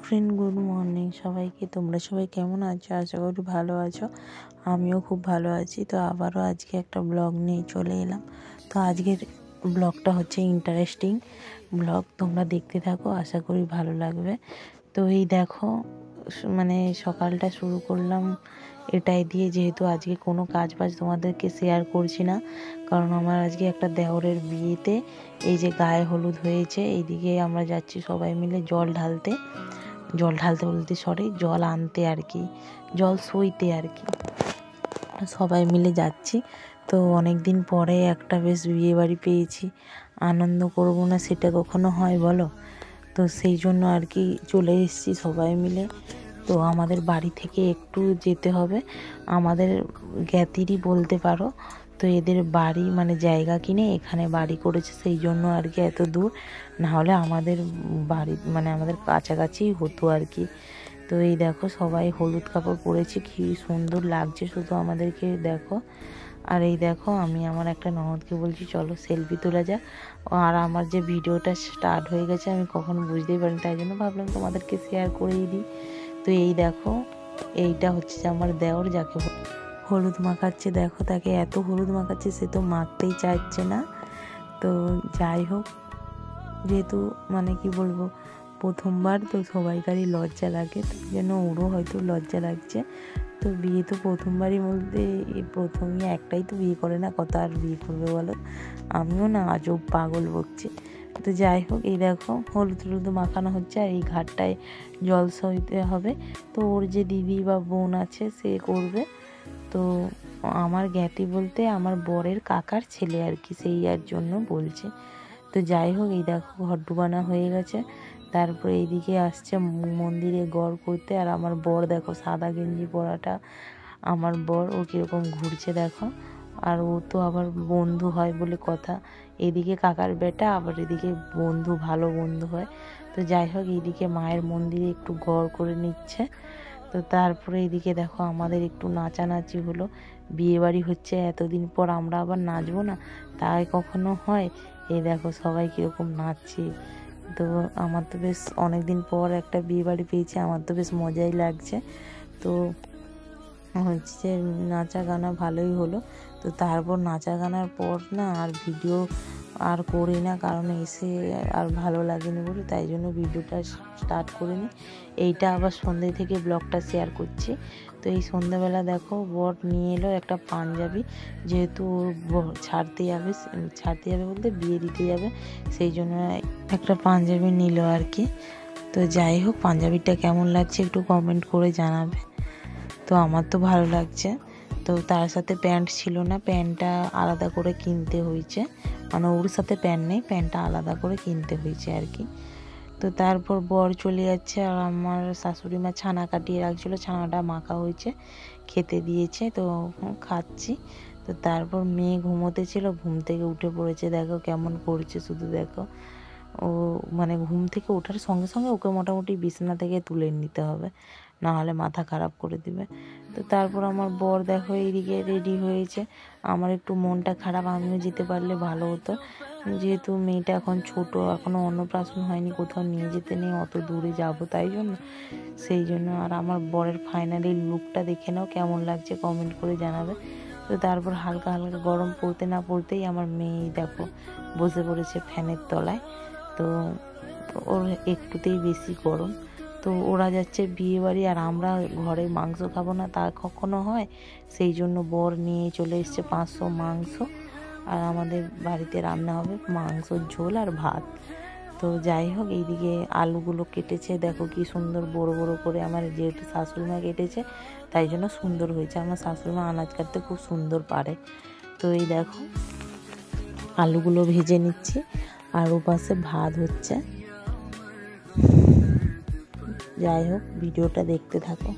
Friend, good morning সবাইকে। তোমরা সবাই কেমন আছো? আশা করি ভালো আছো। আমিও খুব ভালো আছি। তো আবারও আজকে একটা ব্লগ নিয়ে চলে এলাম। তো আজকের ব্লগটা হচ্ছে ইন্টারেস্টিং ব্লগ, তোমরা দেখতে থাকো, আশা করি ভালো লাগবে। তো এই দেখো, মানে সকালটা শুরু করলাম এটাই দিয়ে, যেহেতু আজকে কোনো কাজ বাজ তোমাদেরকে শেয়ার করছি না, কারণ আমার আজকে একটা দেওরের বিয়েতে এই যে গায়ে হলুদ হয়েছে, এইদিকে আমরা যাচ্ছি সবাই মিলে জল ঢালতে বলতে জল আনতে আর কি, জল সইতে আর কি, সবাই মিলে যাচ্ছি। তো অনেক দিন পরে একটা বেশ বিয়ে বাড়ি পেয়েছি, আনন্দ করব না সেটা কখনো হয় বলো? তো সেই জন্য আর কি চলে এসেছি সবাই মিলে। তো আমাদের বাড়ি থেকে একটু যেতে হবে, আমাদের জ্ঞাতিরই বলতে পারো। তো এদের বাড়ি মানে জায়গা কিনে এখানে বাড়ি করেছে, সেই জন্য আর কি এত দূর, না হলে আমাদের বাড়ি মানে আমাদের কাছাকাছি হতো আর কি। তো এই দেখো সবাই হলুদ কাপড় পরেছে, কি সুন্দর লাগছে শুধু আমাদেরকে দেখো। আর এই দেখো আমি আমার একটা ননদকে বলছি চলো সেলফি তোলা যাক। আর আমার যে ভিডিওটা স্টার্ট হয়ে গেছে আমি কখনো বুঝতেই পারিনি, তাই জন্য ভাবলাম তোমাদেরকে শেয়ার করেই দিই। তো এই দেখো, এইটা হচ্ছে যে আমার দেওর, যাকে হলুদ মাখাচ্ছে। দেখো তাকে এত হলুদ মাখাচ্ছে, সে তো মাখতেই চাইছে না। তো যাই হোক, যেহেতু মানে কি বলবো, প্রথমবার তো সবাইকারই লজ্জা লাগে, তাই জন্য ওরও হয়তো লজ্জা লাগছে। তো বিয়ে তো প্রথমবারই, বলতে প্রথমই একটাই তো বিয়ে করে না, কত আর বিয়ে করবে বলো? আমিও না আজব পাগল বকছি। তো যাই হোক, এই দেখো হলুদ টলুদ মাখানো হচ্ছে, আর এই ঘাটটায় জল সইতে হবে। তো ওর যে দিদি বা বোন আছে সে করবে। তো আমার জ্ঞাতি বলতে আমার বরের কাকার ছেলে আর কি, সেই আর জন্য বলছে। তো যাই হোক, এই দেখো ঘর ডুবানো হয়ে গেছে। তারপরে এইদিকে আসছে মন্দিরে গড় করতে, আর আমার বর দেখো সাদা গেঞ্জি পরাটা আমার বর, ও কীরকম ঘুরছে দেখো। আর ও তো আবার বন্ধু হয় বলে কথা, এদিকে কাকার বেটা, আবার এদিকে বন্ধু, ভালো বন্ধু হয়। তো যাই হোক, এইদিকে মায়ের মন্দিরে একটু গড় করে নিচ্ছে। তো তারপরে এইদিকে দেখো আমাদের একটু নাচানাচি হলো, বিয়ে বাড়ি হচ্ছে এতদিন পর, আমরা আবার নাচবো না, তাই কখনো হয়? এই দেখো সবাই কীরকম নাচছে। তো আমার তো বেশ অনেক দিন পর একটা বিয়ে বাড়ি পেয়েছি, আমার তো বেশ মজাই লাগছে। তো হচ্ছে নাচা গানা ভালোই হলো। তো তারপর নাচা গানার পর না আর ভিডিও আর করি না, কারণ এসে আর ভালো লাগেনি বলে, তাই জন্য ভিডিওটা স্টার্ট করিনি। এইটা আবার সন্ধ্যে থেকে ব্লগটা শেয়ার করছি। তো এই সন্ধ্যাবেলা দেখো বর নিয়ে এলো একটা পাঞ্জাবি, যেহেতু ওর ছাড়তে যাবে বলতে বিয়ে দিতে যাবে, সেই জন্য একটা পাঞ্জাবি নিল আর কি। তো যাই হোক, পাঞ্জাবিটা কেমন লাগছে একটু কমেন্ট করে জানাবে। তো আমার তো ভালো লাগছে। তো তার সাথে প্যান্ট ছিল না, প্যান্টটা আলাদা করে কিনতে হয়েছে, মানে ওর সাথে প্যান্ট নেই, প্যান্টটা আলাদা করে কিনতে হয়েছে আর কি। তো তারপর বর চলে যাচ্ছে, আর আমার শাশুড়ি মা ছানা কাটিয়ে রাখছিলো, ছানাটা মাখা হয়েছে, খেতে দিয়েছে, তো খাচ্ছি। তো তারপর মেয়ে ঘুমোতে ছিল, ঘুম থেকে উঠে পড়েছে, দেখো কেমন করছে শুধু দেখো। ও মানে ঘুম থেকে ওঠার সঙ্গে সঙ্গে ওকে মোটামুটি বিছানা থেকে তুলে নিতে হবে, না হলে মাথা খারাপ করে দিবে। তো তারপর আমার বর দেখো এইদিকে রেডি হয়েছে, আমার একটু মনটা খারাপ, আমিও যেতে পারলে ভালো হতো, যেহেতু মেয়েটা এখন ছোট, এখনও অন্নপ্রাশন হয়নি, কোথাও নিয়ে যেতে নেই, অত দূরে যাব তাই জন্য, সেই জন্য। আর আমার বরের ফাইনালি লুকটা দেখে নাও কেমন লাগছে, কমেন্ট করে জানাবে। তো তারপর হালকা হালকা গরম পড়তে না পড়তেই আমার মেয়ে দেখো বসে পড়েছে ফ্যানের তলায়। তো ওর একটুতেই বেশি গরম। তো ওরা যাচ্ছে বিয়ে বাড়ি, আর আমরা ঘরে মাংস খাবো না তা কখনো হয়? সেই জন্য বর নিয়ে চলে এসছে 500 মাংস, আর আমাদের বাড়িতে রান্না হবে মাংসর ঝোল আর ভাত। তো যাই হোক, এইদিকে আলুগুলো কেটেছে, দেখো কি সুন্দর বড় বড় করে, আমার যেহেতু শাশুড়ি মা কেটেছে তাই জন্য সুন্দর হয়েছে, আমার শাশুড়ি মা আনাজ কাটতে খুব সুন্দর পারে। তো এই দেখো আলুগুলো ভেজে নিচ্ছি, আর ওপাশে ভাত হচ্ছে। যাই হোক, ভিডিওটা দেখতে থাকো।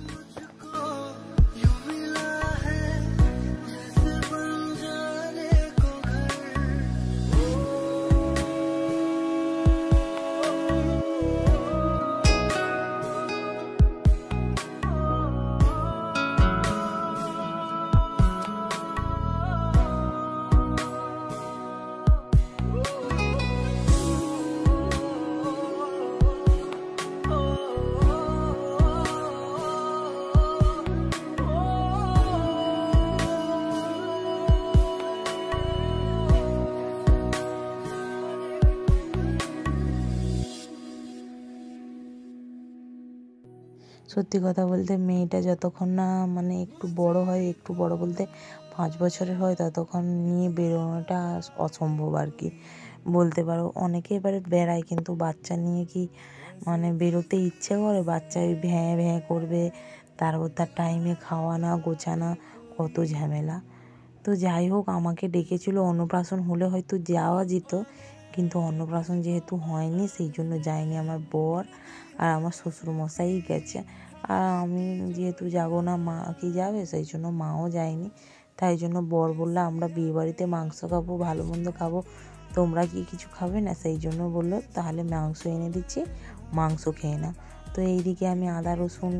সত্যি কথা বলতে মেয়েটা যতক্ষণ না মানে একটু বড় হয়, একটু বড় বলতে 5 বছরের হয়, ততক্ষণ নিয়ে বেরোনোটা অসম্ভব আর কি বলতে পারো। অনেকে এবারে বেড়ায়, কিন্তু বাচ্চা নিয়ে কি মানে বেরোতে ইচ্ছে করে? বাচ্চা ওই ভ্যাঁ ভ্যাঁ করবে, তারপর তার টাইমে খাওয়ানো গোছানো, কত ঝামেলা। তো যাই হোক, আমাকে ডেকেছিল, অন্নপ্রাশন হলে হয়তো যাওয়া যেত, কিন্তু অন্নপ্রাশন যেহেতু হয়নি সেই জন্য যায়নি। আমার বর আর আমার শ্বশুরমশাই গেছে, আর আমি যেহেতু যাব না, মা কি যাবে, সেই জন্য মাও যায়নি। তাই জন্য বর বললো আমরা বিয়েবাড়িতে মাংস খাবো, ভালো মন্দ খাবো, তোমরা কি কিছু খাবে না? সেই জন্য বললো তাহলে মাংস এনে দিচ্ছি, মাংস খেয়ে নাও। তো এইদিকে আমি আদা রসুন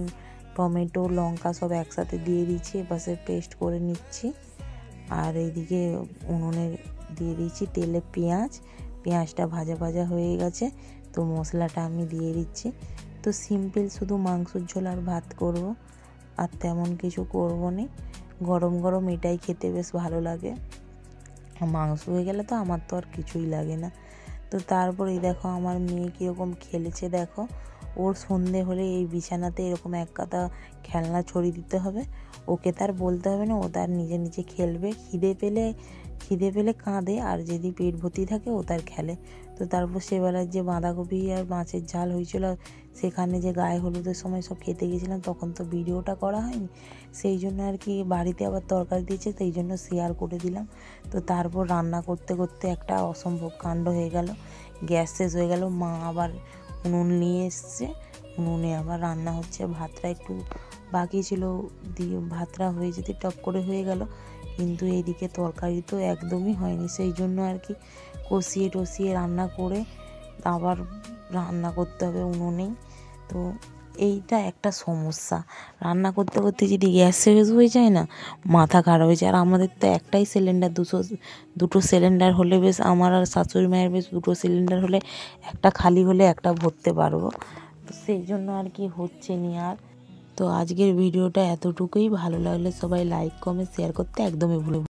টমেটো লঙ্কা সব একসাথে দিয়ে দিচ্ছি, এপাশে পেস্ট করে নিচ্ছি। আর এইদিকে উনুনে দিয়ে দিচ্ছি তেলে পেঁয়াজটা ভাজা ভাজা হয়ে গেছে, তো মশলাটা আমি দিয়ে দিচ্ছি। তো সিম্পল শুধু মাংসর ঝোল আর ভাত করব, আর তেমন কিছু করব না। গরম গরম এটাই খেতে বেশ ভালো লাগে। মাংস হয়ে গেলে তো আমার তো আর কিছুই লাগে না। তো তারপরেই দেখো আমার মেয়ে কীরকম খেলেছে দেখো। ওর সন্ধে হলে এই বিছানাতে এরকম এক কাতা খেলনা ছড়িয়ে দিতে হবে, ওকে তার বলতে হবে না, ও তার নিজে নিজে খেলবে। খিদে পেলে কাঁদে, আর যদি পেট ভর্তি থাকে ও তার খেলে। তো তারপর সেবেলার যে বাঁধাকপি আর মাছের ঝাল হয়েছিল, সেখানে যে গায়ে হলুদের সময় সব খেতে গেছিলাম, তখন তো ভিডিওটা করা হয়নি, সেই জন্য আর কি বাড়িতে আবার তরকারি দিয়েছে, সেই জন্য শেয়ার করে দিলাম। তো তারপর রান্না করতে করতে একটা অসম্ভব কাণ্ড হয়ে গেল, গ্যাস শেষ হয়ে গেল। মা আবার উনুন নিয়ে এসছে, উনুনে আবার রান্না হচ্ছে। ভাতটা একটু বাকি ছিল, দিয়ে ভাতটা হয়ে যেতে টপ করে হয়ে গেল, কিন্তু এইদিকে তরকারি তো একদমই হয়নি। সেই জন্য আর কি কষিয়ে টষিয়ে রান্না করে আবার রান্না করতে হবে উনুনেই। তো এইটা একটা সমস্যা, রান্না করতে করতে যদি গ্যাস শেষ হয়ে যায় না, মাথা খারাপ হয়ে যায়। আর আমাদের তো একটাই সিলিন্ডার, দুটো সিলিন্ডার হলে বেশ, আমার আর শাশুড়ি মায়ের বেশ দুটো সিলিন্ডার হলে একটা খালি হলে একটা ভরতে পারবো। তো সেই জন্য আর কি হচ্ছে নি আর। তো আজকের ভিডিওটা এতটুকুই। ভালো লাগলে সবাই লাইক কমেন্ট শেয়ার করতে একদমই ভুলো।